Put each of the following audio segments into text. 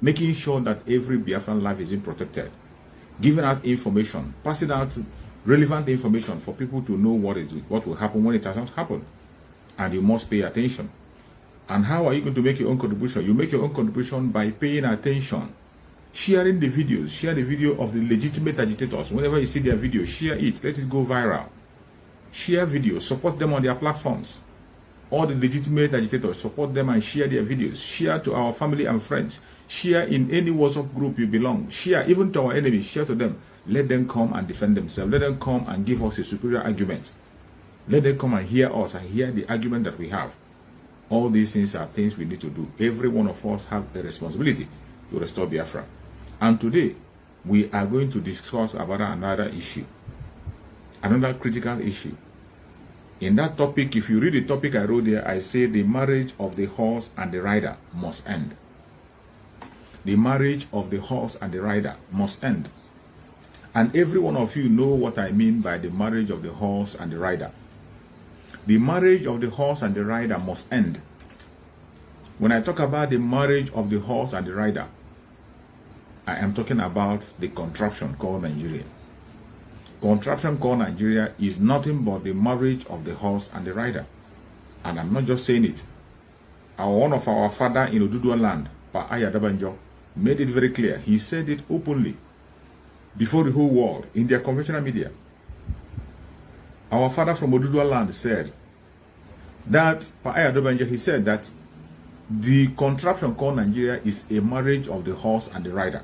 making sure that every Biafran life is being protected, giving out information, passing out relevant information for people to know what will happen when it has not happened. And you must pay attention. And how are you going to make your own contribution? You make your own contribution by paying attention, sharing the videos, share the video of the legitimate agitators. Whenever you see their video, share it, let it go viral. Share videos, support them on their platforms. All the legitimate agitators, support them and share their videos. Share to our family and friends. Share in any WhatsApp group you belong. Share even to our enemies. Share to them. Let them come and defend themselves. Let them come and give us a superior argument. Let them come and hear us and hear the argument that we have. All these things are things we need to do. Every one of us have a responsibility to restore Biafra. And today, we are going to discuss about another issue. Another critical issue. In that topic, if you read the topic I wrote there, I say the marriage of the horse and the rider must end. The marriage of the horse and the rider must end. And every one of you know what I mean by the marriage of the horse and the rider. The marriage of the horse and the rider must end. When I talk about the marriage of the horse and the rider, I am talking about the contraption called Nigeria. Contraption called Nigeria is nothing but the marriage of the horse and the rider. And I'm not just saying it. One of our father in Oduduwa land, Pa Ayadabanjo, made it very clear. He said it openly before the whole world in their conventional media. Our father from Oduduwa land said that, Pa Ayadabanjo, he said that the contraption called Nigeria is a marriage of the horse and the rider.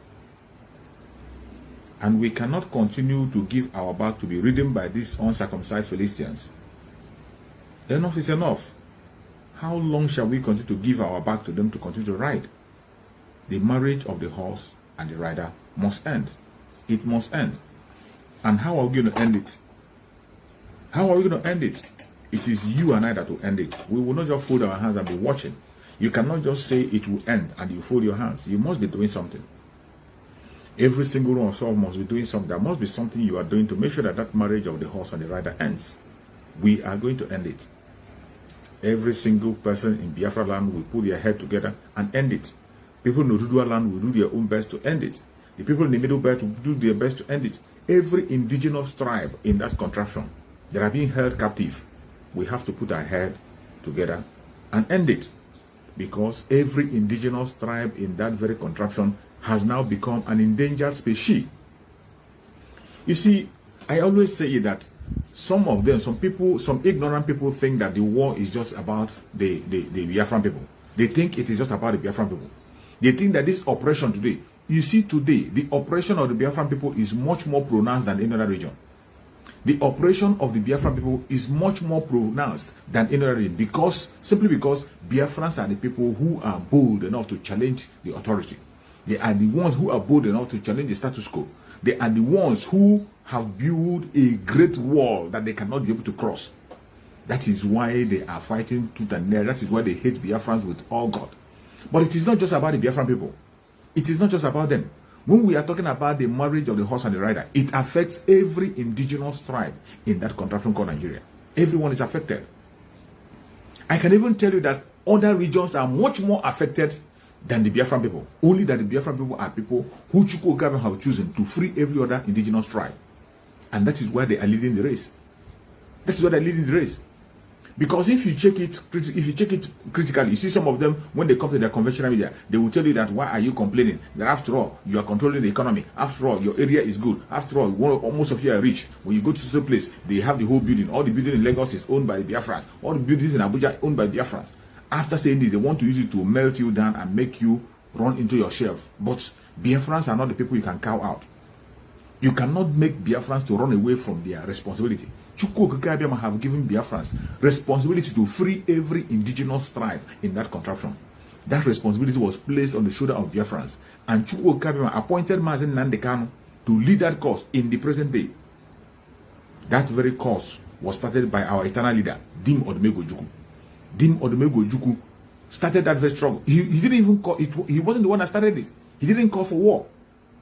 And we cannot continue to give our back to be ridden by these uncircumcised Philistines. Enough is enough. How long shall we continue to give our back to them to continue to ride? The marriage of the horse and the rider must end. It must end. And how are we going to end it? How are we going to end it? It is you and I that will end it. We will not just fold our hands and be watching. You cannot just say it will end and you fold your hands. You must be doing something. Every single one of us must be doing something. There must be something you are doing to make sure that that marriage of the horse and the rider ends. We are going to end it. Every single person in Biafra land will put their head together and end it. People in Oduduwa land will do their own best to end it. The people in the Middle Belt will do their best to end it. Every indigenous tribe in that contraption that are being held captive, we have to put our head together and end it. Because every indigenous tribe in that very contraption has now become an endangered species. You see, I always say that some of them, some people, some ignorant people think that the war is just about the Biafran people. They think it is just about the Biafran people. They think that this operation today, you see today, the operation of the Biafran people is much more pronounced than in other region. The operation of the Biafran people is much more pronounced than in other region simply because Biafrans are the people who are bold enough to challenge the authority. They are the ones who are bold enough to challenge the status quo. They are the ones who have built a great wall that they cannot be able to cross. That is why they are fighting tooth and nail. That is why they hate Biafrans with all God. But it is not just about the Biafran people. It is not just about them. When we are talking about the marriage of the horse and the rider, it affects every indigenous tribe in that contraption called Nigeria. Everyone is affected. I can even tell you that other regions are much more affected than the Biafran people. Only that the Biafran people are people who Chukwu Okabia have chosen to free every other indigenous tribe. And that is why they are leading the race. That is why they are leading the race. Because if you check it critically, you see some of them, when they come to their conventional media, they will tell you that why are you complaining? That after all, you are controlling the economy. After all, your area is good. After all, most of you are rich. When you go to some place, they have the whole building. All the building in Lagos is owned by the Biafrans. All the buildings in Abuja are owned by the Biafrans. After saying this, they want to use it to melt you down and make you run into your shelf. But Biafrans are not the people you can cow out. You cannot make Biafrans to run away from their responsibility. Chukwu Okabia have given Biafrans responsibility to free every indigenous tribe in that contraption. That responsibility was placed on the shoulder of Biafrans. And Chukwu Okabia appointed Mazen Nnamdi Kanu to lead that cause in the present day. That very cause was started by our eternal leader, Dim Odumegwu Ojukwu. Dim Odumegwu Ojukwu started that very struggle. He didn't even call it. He wasn't the one that started it. He didn't call for war.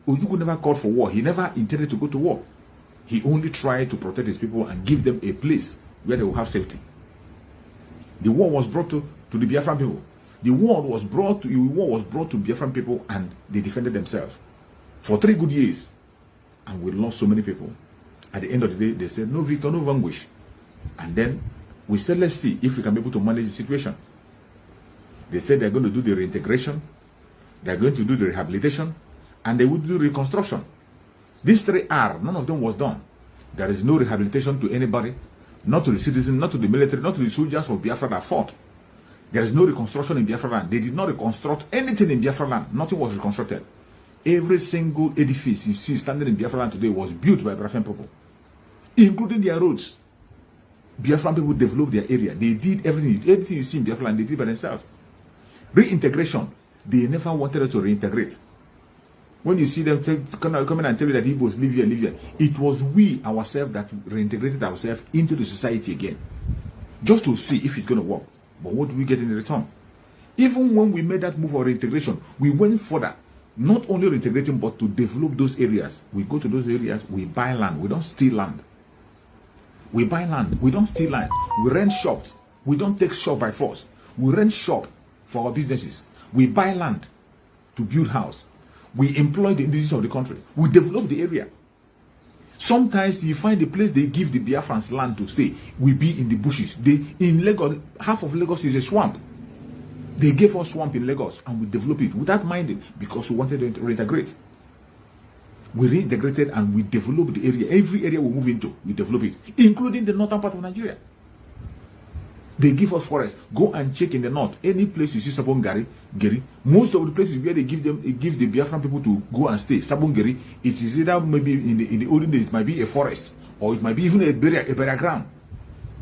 Ojukwu never called for war. He never intended to go to war. He only tried to protect his people and give them a place where they will have safety. The war was brought to the Biafran people. The war was brought to Biafran people, and they defended themselves for 3 good years, and we lost so many people. At the end of the day, they said, no victor, no vanquish. And then we said, let's see if we can be able to manage the situation. They said they're going to do the reintegration, they're going to do the rehabilitation, and they would do reconstruction. These 3 R, none of them was done. There is no rehabilitation to anybody, not to the citizens, not to the military, not to the soldiers of Biafra that fought. There is no reconstruction in Biafra land. They did not reconstruct anything in Biafra land. Nothing was reconstructed. Every single edifice you see standing in Biafra land today was built by Biafran people, including their roads. Biafran people developed their area. They did everything you see in Biafra land, they did by themselves. Reintegration, they never wanted us to reintegrate. When you see them come in and tell you that Igbos live here, it was we ourselves that reintegrated ourselves into the society again, just to see if it's going to work. But what do we get in return? Even when we made that move for reintegration, we went further. Not only reintegrating, but to develop those areas. We go to those areas, we buy land. We don't steal land. We buy land. We don't steal land. We rent shops. We don't take shop by force. We rent shop for our businesses. We buy land to build house. We employ the indigenous of the country. We develop the area. Sometimes you find the place they give the Biafrans land to stay will be in the bushes. In Lagos, half of Lagos is a swamp. They gave us swamp in Lagos and we developed it without minding, because we wanted to reintegrate. We reintegrated and we developed the area. Every area we move into, we develop it, including the northern part of Nigeria. They give us forests. Go and check in the north. Any place you see Sabon Geri, most of the places where they give the Biafran people to go and stay, Sabon Geri, it is either maybe in the olden days it might be a forest, or it might be even a burial ground,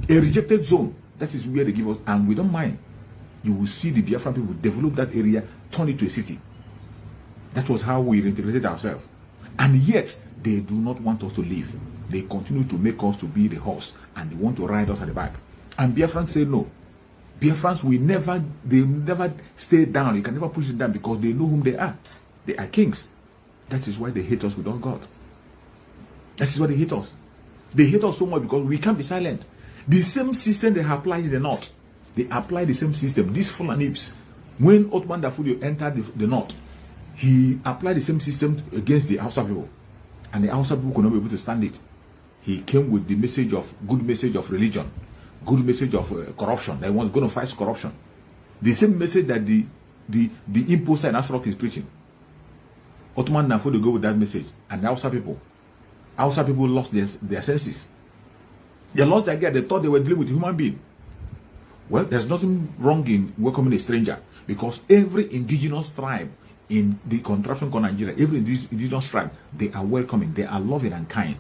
a rejected zone. That is where they give us, and we don't mind. You will see the Biafran people develop that area, turn it to a city. That was how we reintegrated ourselves. And yet, they do not want us to leave. They continue to make us to be the horse, and they want to ride us at the back. And Biafrans say no. Biafrans they never stay down. You can never push them down, because they know whom they are. They are kings. That is why they hate us with all God. That is why they hate us. They hate us so much because we can't be silent. The same system they have applied in the north, they apply the same system. These Fulanis, when Othman Dafodio entered the north, he applied the same system against the Hausa people, and the Hausa people could not be able to stand it. He came with the good message of religion, good message of corruption. They was going to fight corruption. The same message that the imposter in Asrock is preaching. Othman Dafodio go with that message, and the Hausa people lost their senses. They lost their gear. They thought they were dealing with a human being. Well, there's nothing wrong in welcoming a stranger, because every indigenous tribe in the contraption called Nigeria, every indigenous tribe, they are welcoming, they are loving and kind.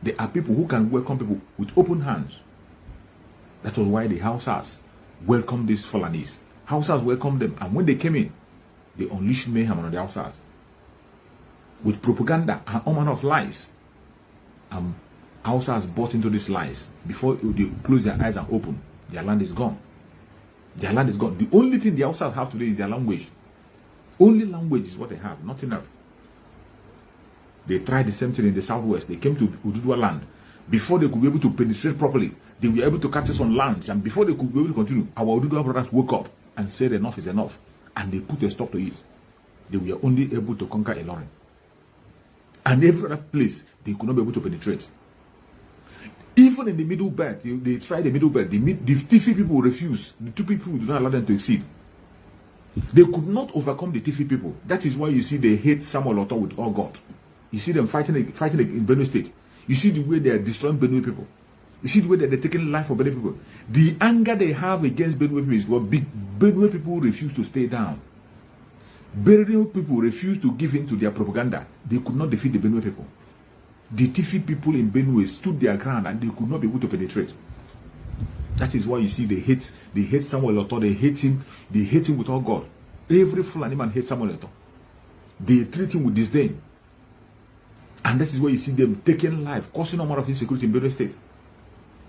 They are people who can welcome people with open hands. That was why the Hausas welcomed these Fulanis. Hausas welcomed them, and when they came in, they unleashed mayhem on the Hausas with propaganda and all manner of lies. Hausas bought into these lies. Before they close their eyes and open, their land is gone. Their land is gone. The only thing the Hausas have today is their language. Only language is what they have, nothing else. They tried the same thing in the southwest. They came to Ududua land. Before they could be able to penetrate properly, they were able to capture some lands. And before they could be able to continue, our Ududua brothers woke up and said enough is enough. And they put a stop to it. They were only able to conquer Ilorin. And every other place, they could not be able to penetrate. Even in the Middle Belt, they tried the Middle Belt. The Tifi people refused. The Tifi people did not allow them to exceed. They could not overcome the Tifi people. That is why you see they hate Samuel Oto with all God. You see them fighting in Benue State. You see the way they are destroying Benue people. You see the way that they're taking life of Benue people. The anger they have against Benue people is what Benue people refuse to stay down. Benue people refuse to give in to their propaganda. They could not defeat the Benue people. The Tifi people in Benue stood their ground and they could not be able to penetrate. That is why you see they hate Samuel Oto, they hate him with all God. Every Fulani man hates Samuel Oto. They treat him with disdain. And that is why you see them taking life, causing a lot of insecurity in Benue State.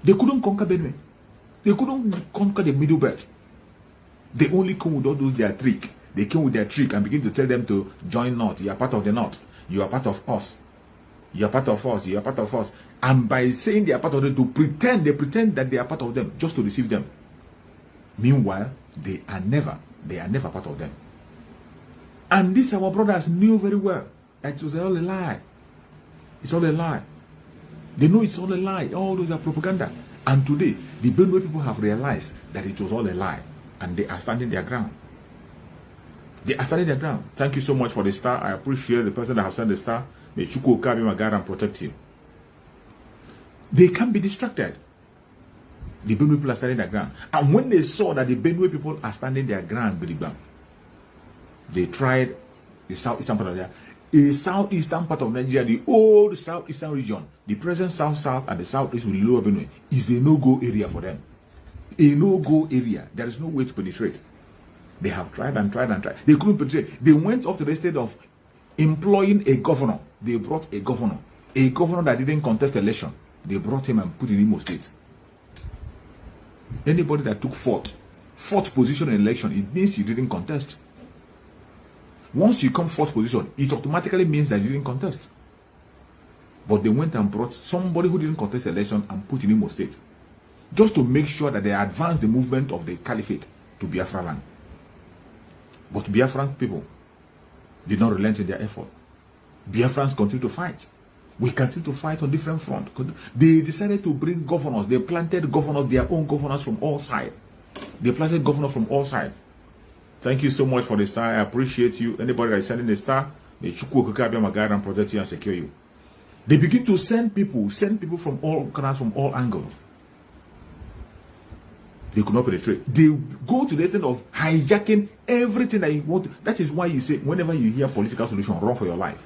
They couldn't conquer Benue. They couldn't conquer the Middle Belt. They only come with all those their trick. They came with their trick and begin to tell them to join North. You are part of the North. You are part of us. You are part of us. You are part of us. And by saying they are part of them, they pretend that they are part of them, just to deceive them. Meanwhile, They are never part of them. And this our brothers knew very well that it was all a lie. It's all a lie. They know it's all a lie. All those are propaganda. And today, the Benue people have realized that it was all a lie. And they are standing their ground. They are standing their ground. Thank you so much for the star. I appreciate the person that has sent the star. May Chukwu Okabe my God and protect you. They can't be distracted. The Benue people are standing their ground. And when they saw that the Benue people are standing their ground, they tried the southeastern part of Nigeria. The southeastern part of Nigeria, the old southeastern region, the present south and the southeast with lower Benue, is a no-go area for them. A no-go area. There is no way to penetrate. They have tried and tried and tried. They couldn't penetrate. They went up to the state of employing a governor. They brought a governor that didn't contest election. They brought him and put in Imo State. Anybody that took fourth position in election, it means you didn't contest. Once you come fourth position, it automatically means that you didn't contest. But they went and brought somebody who didn't contest election and put in Imo State, just to make sure that they advance the movement of the caliphate to Biafra land. But Biafran people did not relent in their effort. Biafrans continue to fight. We continue to fight on different fronts. They decided to bring governors. They planted governors, their own governors from all sides. They planted governors from all sides. Thank you so much for the star. I appreciate you. Anybody that is sending a star, may Chukwu Okabe my God and protect you and secure you. They begin to send people from all corners, from all angles. They could not penetrate. They go to the extent of hijacking everything that you want. That is why you say, whenever you hear political solution, run for your life.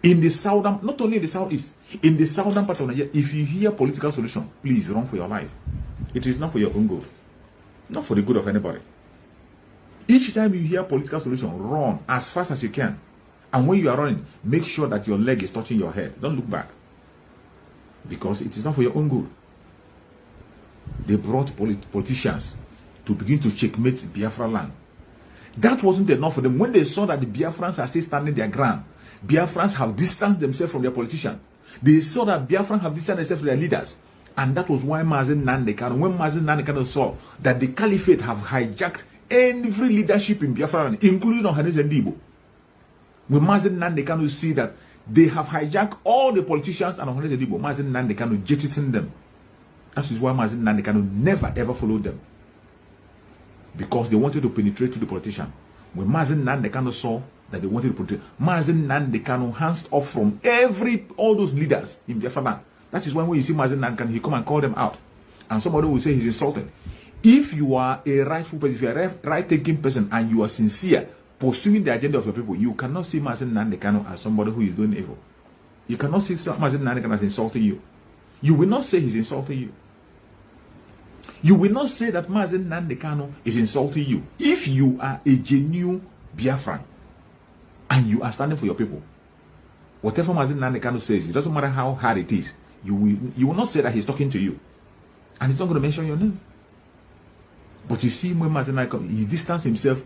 In the southern, not only in the southeast, in the southern part of Nigeria, if you hear political solution, please run for your life. It is not for your own good, not for the good of anybody. Each time you hear political solution, run as fast as you can. And when you are running, make sure that your leg is touching your head. Don't look back. Because it is not for your own good. They brought politicians to begin to checkmate Biafra land. That wasn't enough for them. When they saw that the Biafrans are still standing their ground, Biafrans have distanced themselves from their politicians. They saw that Biafrans have distanced themselves from their leaders. And that was why Mazen Nnamdi Kanu, when Mazen Nnamdi Kanu saw that the caliphate have hijacked every leadership in Biafra land, including Ohanaeze Ndigbo. When Mazen Nnamdi Kanu see that they have hijacked all the politicians and Ohanaeze Ndigbo, Mazen Nnamdi Kanu jettisoned them. That is why Mazen Nnamdi Kanu never ever followed them. Because they wanted to penetrate to the politician. When Mazen Nnamdi Kanu saw that they wanted to penetrate, Mazen Nnamdi Kanu hands off from all those leaders in Biafra land. That is why when you see Mazen Nnamdi Kanu, he come and call them out. And somebody will say he's insulted. If you are a rightful person, if you are a right-taking person and you are sincere, pursuing the agenda of your people, you cannot see Mazen Nnamdi Kanu as somebody who is doing evil. You cannot see Mazen Nnamdi Kanu as insulting you. You will not say he's insulting you. You will not say that Mazen Nnamdi Kanu is insulting you. If you are a genuine Biafran and you are standing for your people, whatever Mazen Nnamdi Kanu says, it doesn't matter how hard it is, you will not say that he's talking to you. And he's not going to mention your name. But you see, when Mazen Nnamdi Kanu, he distanced himself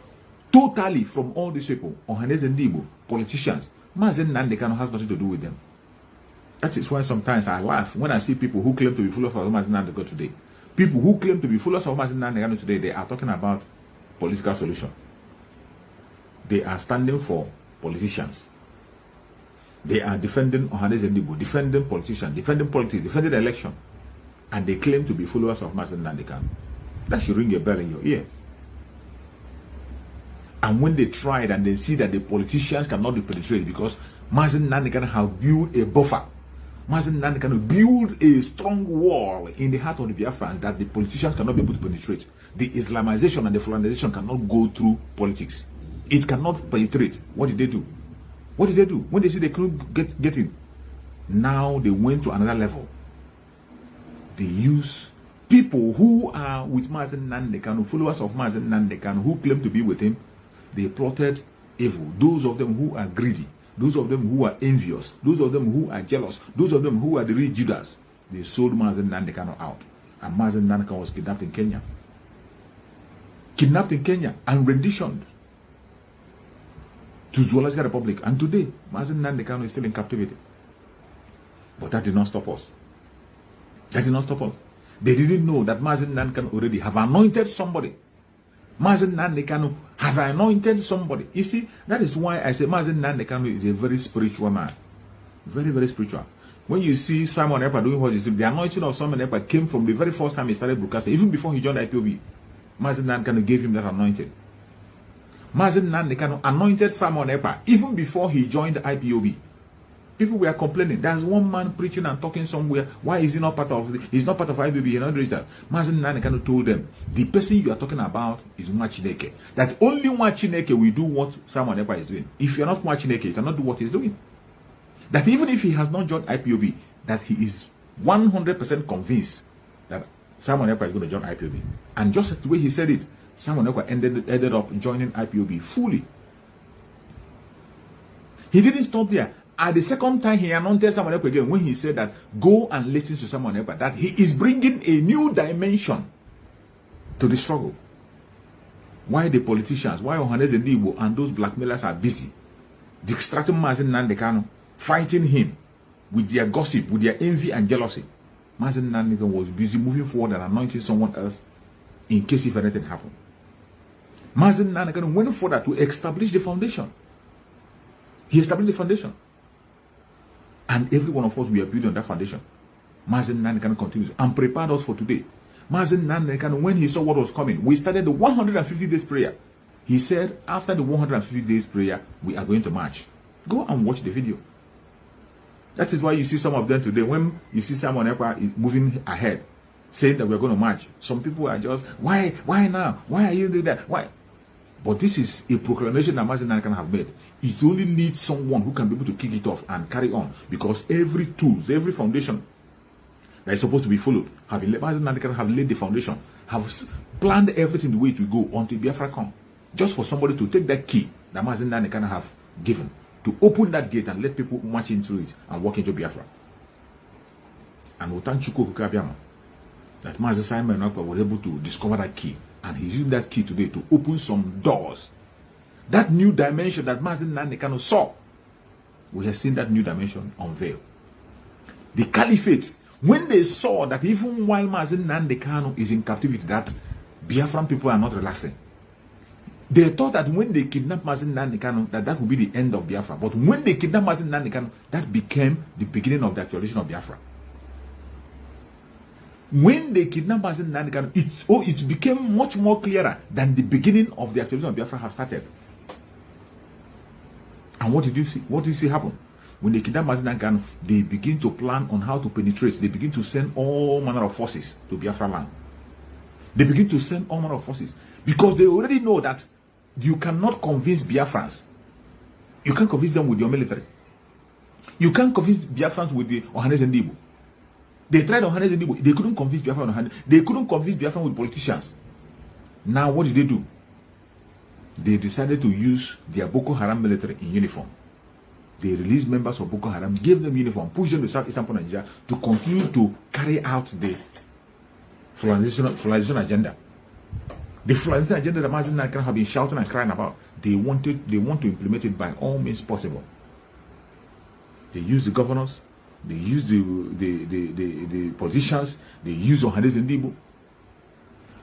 totally from all these people, Ohanaeze Ndigbo, politicians. Mazen Nnamdi Kanu has nothing to do with them. That is why sometimes I laugh when I see people who claim to be followers of Mazen Nnamdi Kanu today. People who claim to be followers of Mazen Nnamdi Kanu today, they are talking about political solution. They are standing for politicians. They are defending Ohanaeze Ndigbo, defending politicians, defending politics, defending the election. And they claim to be followers of Mazen Nnamdi Kanu. That should ring a bell in your ears. And when they tried and they see that the politicians cannot be penetrated because Mazen Nnamdi Kanu have built a buffer. Mazen Nnamdi Kanu build a strong wall in the heart of the Biafrans that the politicians cannot be able to penetrate. The Islamization and the Fulanization cannot go through politics. It cannot penetrate. What did they do? What did they do? When they see they couldn't get in, now they went to another level. They use people who are with Mazen Nnamdi Kanu, followers of Mazen Nnamdi Kanu, who claim to be with him. They plotted evil. Those of them who are greedy, those of them who are envious, those of them who are jealous, those of them who are the real Judas, they sold Mazen Nnamdi Kanu out. And Mazen Nnamdi Kanu was kidnapped in Kenya. Kidnapped in Kenya and renditioned to Zoological Republic. And today, Mazen Nnamdi Kanu is still in captivity. But that did not stop us. That did not stop us. They didn't know that Mazen Nnamdi Kanu already have anointed somebody Mazi Nnamdi Kanu have anointed somebody. You see, that is why I say Mazi Nnamdi Kanu is a very spiritual man. Very, very spiritual. When you see Simon Ekpa doing what he's doing, the anointing of Simon Ekpa came from the very first time he started broadcasting, even before he joined IPOB. Mazi Nnamdi Kanu gave him that anointing. Mazi Nnamdi Kanu anointed Simon Ekpa even before he joined IPOB. People were complaining. There's one man preaching and talking somewhere. Why is he not part of he's not part of IPOB? He's not registered. Mazi Nnamdi Kanu told them, the person you are talking about is Nwa Chineke. That only Nwa Chineke will do what Simon Ekpa is doing. If you're not Nwa Chineke, you cannot do what he's doing. That even if he has not joined IPOB, that he is 100% convinced that Simon Ekpa is going to join IPOB. And just the way he said it, Simon Ekpa ended up joining IPOB fully. He didn't stop there. At the second time, he announced Simon Ekpa again when he said that go and listen to Simon Ekpa, that he is bringing a new dimension to the struggle. Why the politicians, why Ohanaeze Ndigbo and those blackmailers are busy distracting Mazi Nnamdi Kanu, fighting him with their gossip, with their envy and jealousy. Mazi Nnamdi Kanu was busy moving forward and anointing someone else in case if anything happened. Mazi Nnamdi Kanu went further to establish the foundation. He established the foundation. And every one of us, we are building on that foundation. Mazi Nnamdi Kanu continues and prepared us for today. Mazi Nnamdi Kanu, when he saw what was coming, we started the 150 days prayer. He said, after the 150 days prayer, we are going to march. Go and watch the video. That is why you see some of them today. When you see Simon Ekpa moving ahead, saying that we're going to march, some people are just, why now? Why are you doing that? Why? But this is a proclamation that Mazi Nnamdi Kanu have made. It only needs someone who can be able to kick it off and carry on. Because every tools, every foundation that is supposed to be followed, Mazi Nnamdi Kanu have laid the foundation, have planned everything the way it will go until Biafra come. Just for somebody to take that key that Mazi Nnamdi Kanu have given, to open that gate and let people march into it and walk into Biafra. And we thank Chukwu Abiyama that Mazi Simon Ekpa was able to discover that key. And he's using that key today to open some doors. That new dimension that Mazi Nnamdi Kanu saw, we have seen that new dimension unveiled. The caliphate, when they saw that even while Mazi Nnamdi Kanu is in captivity, that Biafran people are not relaxing. They thought that when they kidnapped Mazi Nnamdi Kanu, that would be the end of Biafra. But when they kidnapped Mazi Nnamdi Kanu, that became the beginning of the actualization of Biafra. When they kidnapped Mazi Nnamdi Kanu, it became much more clearer than the beginning of the actualization of Biafra have started. And what did you see? What did you see happen? When they kidnapped Mazi Nnamdi Kanu, they begin to plan on how to penetrate. They begin to send all manner of forces to Biafra land. They begin to send all manner of forces because they already know that you cannot convince Biafrans. You can't convince them with your military. You can't convince Biafrans with the Ohanaeze Ndigbo. They tried Ohanaeze Ndigbo. They couldn't convince Biafran. They couldn't convince Biafran with politicians. Now what did they do? They decided to use their Boko Haram military in uniform. They released members of Boko Haram, gave them uniform, pushed them to southeastern Nigeria to continue to carry out the Fulani agenda. The Fulani agenda that Mazi Nnamdi Kanu have been shouting and crying about, they want to implement it by all means possible. They use the governors, they use the politicians, they use Ohanaeze Ndigbo.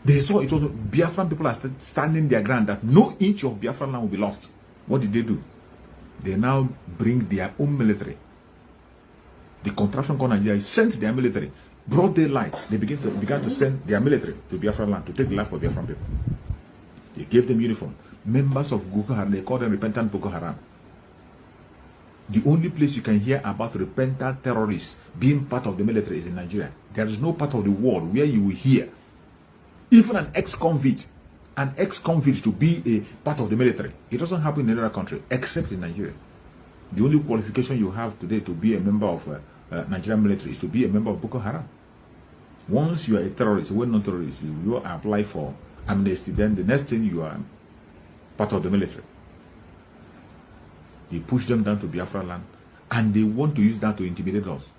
They saw it was Biafran people are standing their ground that no inch of Biafran land will be lost. What did they do? They now bring their own military. The contraption called Nigeria sent their military. Broad daylight, they began to send their military to Biafra land to take the life of Biafran people. They gave them uniform. Members of Boko Haram, they call them repentant Boko Haram. The only place you can hear about repentant terrorists being part of the military is in Nigeria. There is no part of the world where you will hear even an ex-convict to be a part of the military. It doesn't happen in any other country except in Nigeria. The only qualification you have today to be a member of Nigerian military is to be a member of Boko Haram. Once you are a terrorist, a well-known terrorist, you apply for amnesty, then the next thing you are part of the military. They push them down to Biafra land and they want to use that to intimidate us.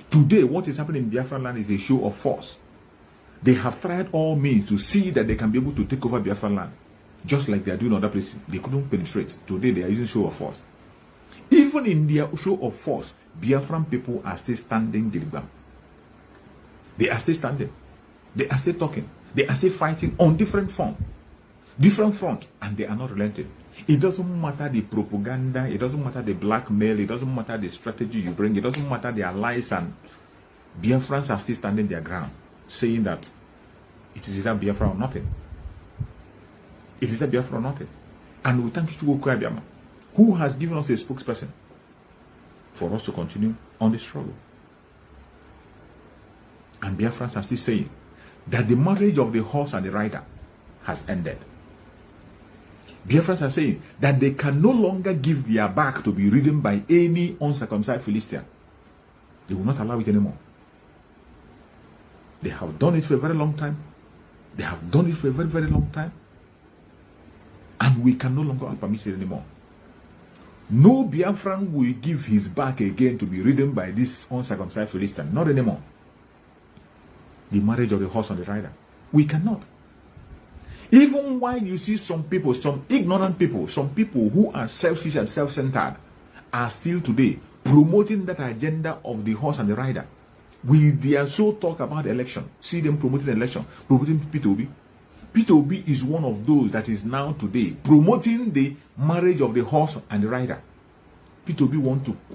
Today, what is happening in Biafra land is a show of force. They have tried all means to see that they can be able to take over Biafra land, just like they are doing other places. They couldn't penetrate. Today, they are using show of force. Even in their show of force, Biafran people are still standing Giligam. They are still standing. They are still talking. They are still fighting on different form. Different front, and they are not relenting. It doesn't matter the propaganda, it doesn't matter the blackmail, it doesn't matter the strategy you bring, it doesn't matter the allies, and Biafrans are still standing their ground, saying that it is either Biafra or nothing. It is either Biafra or nothing. And we thank Chukwuka Abiyama, who has given us a spokesperson for us to continue on the struggle. And Biafrans are still saying that the marriage of the horse and the rider has ended. Biafrans are saying that they can no longer give their back to be ridden by any uncircumcised Philistine. They will not allow it anymore. They have done it for a very long time. They have done it for a very, very long time. And we can no longer permit it anymore. No Biafran will give his back again to be ridden by this uncircumcised Philistine. Not anymore. The marriage of the horse and the rider. We cannot. Even while you see some people, some ignorant people, some people who are selfish and self-centered are still today promoting that agenda of the horse and the rider. We dare so talk about election. See them promoting election, promoting P2B. P2B is one of those that is now today promoting the marriage of the horse and the rider. P2B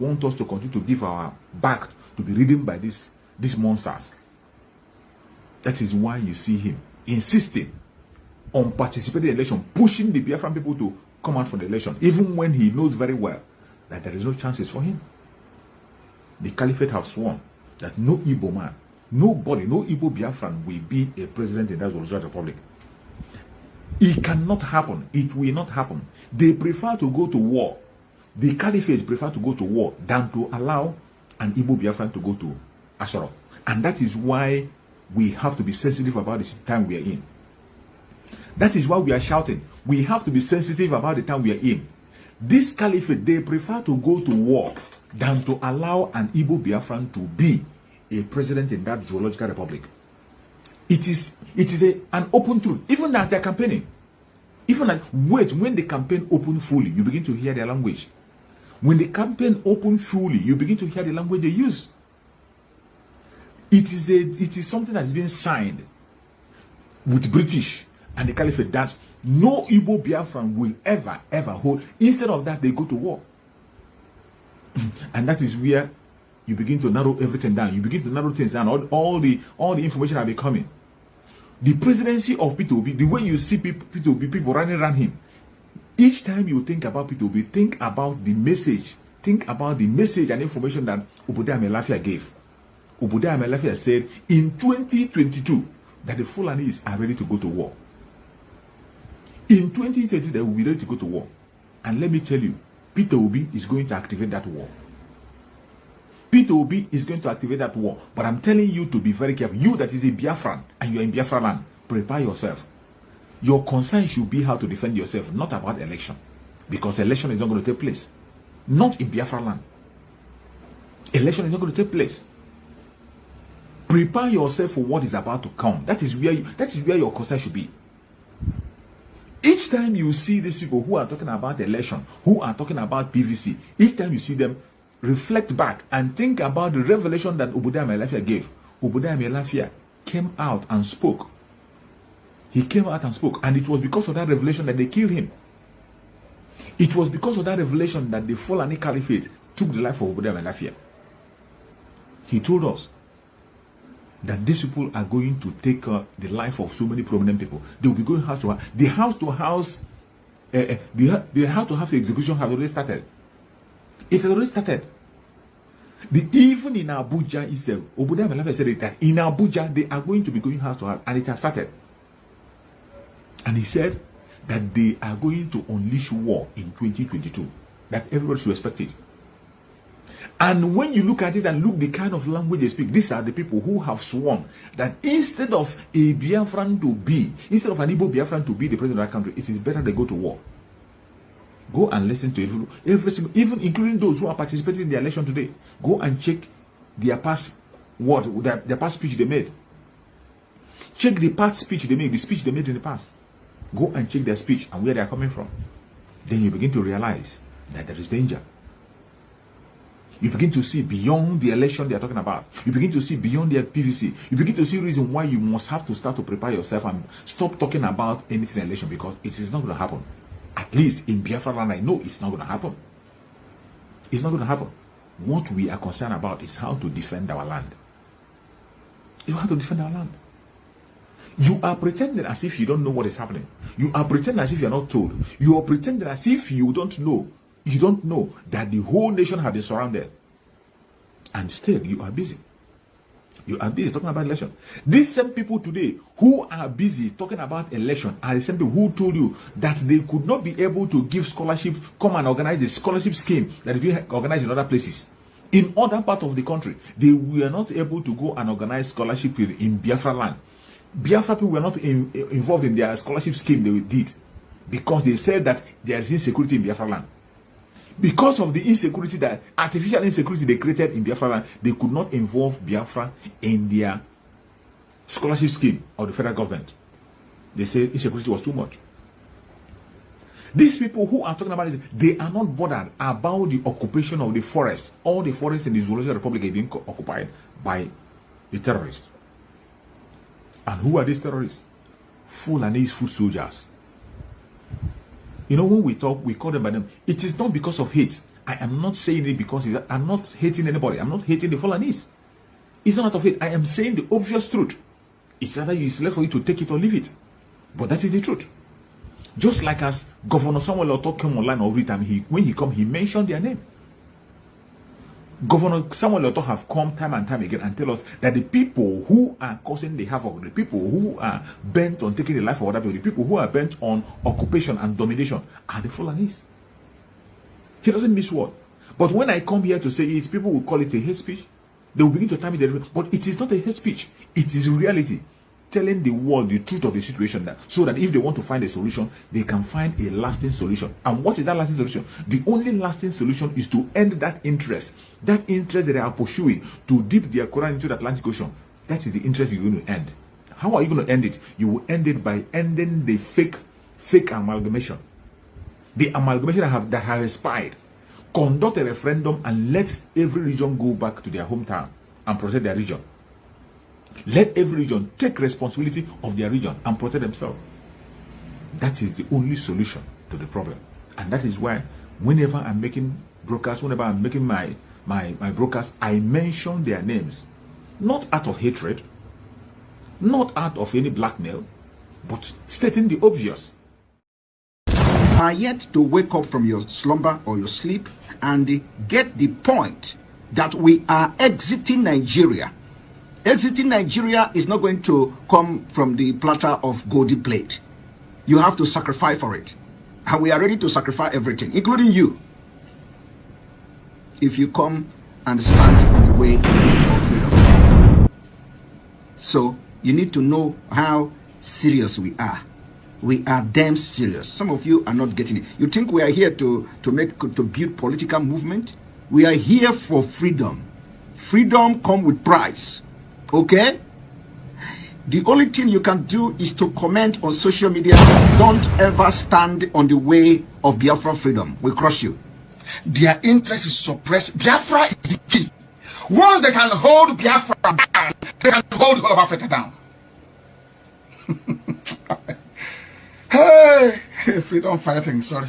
want us to continue to give our back to be ridden by these monsters. That is why you see him insisting on participating in the election, pushing the Biafran people to come out for the election, even when he knows very well that there is no chances for him. The Caliphate have sworn that no Igbo man, nobody, no Igbo Biafran will be a president in that Zoological Republic. It cannot happen. It will not happen. They prefer to go to war. The Caliphate prefer to go to war than to allow an Igbo Biafran to go to Asoro. And that is why we have to be sensitive about the time we are in. That is why we are shouting. We have to be sensitive about the time we are in. This Caliphate, they prefer to go to war than to allow an Igbo Biafran to be a president in that Zoological Republic. It is an open truth. Even as they're campaigning. Even as, when the campaign open fully, you begin to hear their language. When the campaign open fully, you begin to hear the language they use. It is something that has been signed with British and the Caliphate that no Igbo Biafran will ever hold. Instead of that, they go to war. And that is where you begin to narrow everything down. You begin to narrow things down. All the information are becoming. The presidency of P2B, the way you see P2B people running around him, each time you think about P2B, think about the message. Think about the message and information that Obadiah Melafia gave. Obadiah Melafia said in 2022 that the Fulanis are ready to go to war. In 2030, they will be ready to go to war. And let me tell you, P2B is going to activate that war. P2B is going to activate that war. But I'm telling you to be very careful. You that is a Biafran and you're in Biafra land, prepare yourself. Your concern should be how to defend yourself, not about election. Because election is not going to take place. Not in Biafra land. Election is not going to take place. Prepare yourself for what is about to come. That is where your concern should be. Each time you see these people who are talking about election, who are talking about PVC, each time you see them, reflect back and think about the revelation that Obadiah Melafia gave. Obadiah Melafia came out and spoke. He came out and spoke. And it was because of that revelation that they killed him. It was because of that revelation that the Fulani Caliphate took the life of Obadiah Melafia. He told us that these people are going to take the life of so many prominent people. They will be going house to house. The house to house, the house to house execution has already started. It has already started. Even in Abuja itself, Obadiah Melafia said that in Abuja they are going to be going house to house, and it has started. And he said that they are going to unleash war in 2022. That everybody should expect it. And when you look at it and look the kind of language they speak, these are the people who have sworn that instead of a Biafran to be, instead of an Igbo Biafran to be the president of that country, it is better they go to war. Go and listen to every single, even including those who are participating in the election today. Go and check their past their past speech they made. Check the past speech they made, the speech they made in the past. Go and check their speech and where they are coming from. Then you begin to realize that there is danger. You begin to see beyond the election they are talking about. You begin to see beyond their PVC. You begin to see reason why you must have to start to prepare yourself and stop talking about anything election, because it is not going to happen. At least in Biafra land, I know it's not going to happen. It's not going to happen. What we are concerned about is how to defend our land. It's how to defend our land. You are pretending as if you don't know what is happening. You are pretending as if you are not told. You are pretending as if you don't know. You don't know that the whole nation has been surrounded. And still, you are busy. You are busy talking about election. These same people today who are busy talking about election are the same people who told you that they could not be able to give scholarship, come and organize a scholarship scheme that is being organized in other places. In other parts of the country, they were not able to go and organize scholarship in Biafra land. Biafra people were not involved in their scholarship scheme they did, because they said that there is insecurity in Biafra land. Because of the insecurity, that artificial insecurity they created in Biafra land, they could not involve Biafra in their scholarship scheme of the federal government. They said insecurity was too much. These people who are talking about this, they are not bothered about the occupation of the forest. All the forests in the Zoological Republic are being occupied by the terrorists. And who are these terrorists? Fulanese foot soldiers. You know, when we talk, we call them by them. It is not because of hate. I am not saying it because I'm not hating anybody. I'm not hating the Fulanese. It's not out of hate. I am saying the obvious truth. It's either it's left for you to take it or leave it. But that is the truth. Just like as Governor Samuel Oto came online every time, when he come, he mentioned their name. Governor Samuel Oto have come time and time again and tell us that the people who are causing the havoc, the people who are bent on taking the life of other people, the people who are bent on occupation and domination are the Fulanese. He doesn't miss word. But when I come here to say it, people will call it a hate speech. They will begin to tell me that, but it is not a hate speech. It is reality. Telling the world the truth of the situation, so that if they want to find a solution, they can find a lasting solution. And what is that lasting solution? The only lasting solution is to end that interest that they are pursuing to dip their Quran into the Atlantic Ocean. That is the interest you're going to end. How are you going to end it? You will end it by ending the fake amalgamation, the amalgamation that have expired. Conduct a referendum and let every region go back to their hometown and protect their region. Let every region take responsibility of their region and protect themselves. That is the only solution to the problem. And that is why whenever I'm making broadcasts, whenever I'm making my broadcasts, I mention their names. Not out of hatred, not out of any blackmail, but stating the obvious. Are yet to wake up from your slumber or your sleep and get the point that we are exiting Nigeria. Exiting Nigeria is not going to come from the platter of golden plate. You have to sacrifice for it. And we are ready to sacrifice everything, including you, if you come and stand on the way of freedom. So you need to know how serious we are. We are damn serious. Some of you are not getting it. You think we are here to build political movement? We are here for freedom. Freedom comes with price. Okay? The only thing you can do is to comment on social media. Don't ever stand on the way of Biafra freedom. We'll crush you. Their interest is suppressed. Biafra is the key. Once they can hold Biafra down, they can hold the whole of Africa down. Hey, freedom fighting, sorry.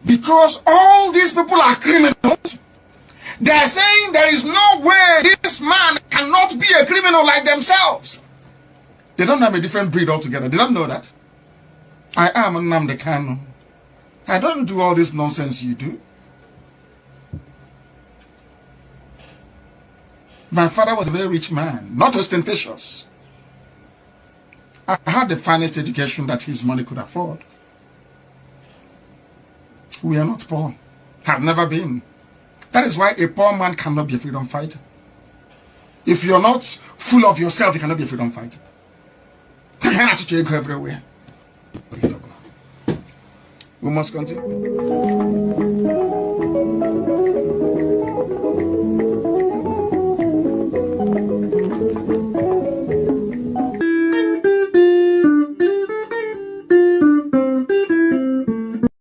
Because all these people are criminals. They are saying there is no way this man cannot be a criminal like themselves. They don't have a different breed altogether. They don't know that. I am Nnamdi Kanu. I don't do all this nonsense you do. My father was a very rich man, not ostentatious. I had the finest education that his money could afford. We are not poor. Have never been. That is why a poor man cannot be a freedom fighter. If you're not full of yourself, you cannot be a freedom fighter. You go everywhere. We must continue.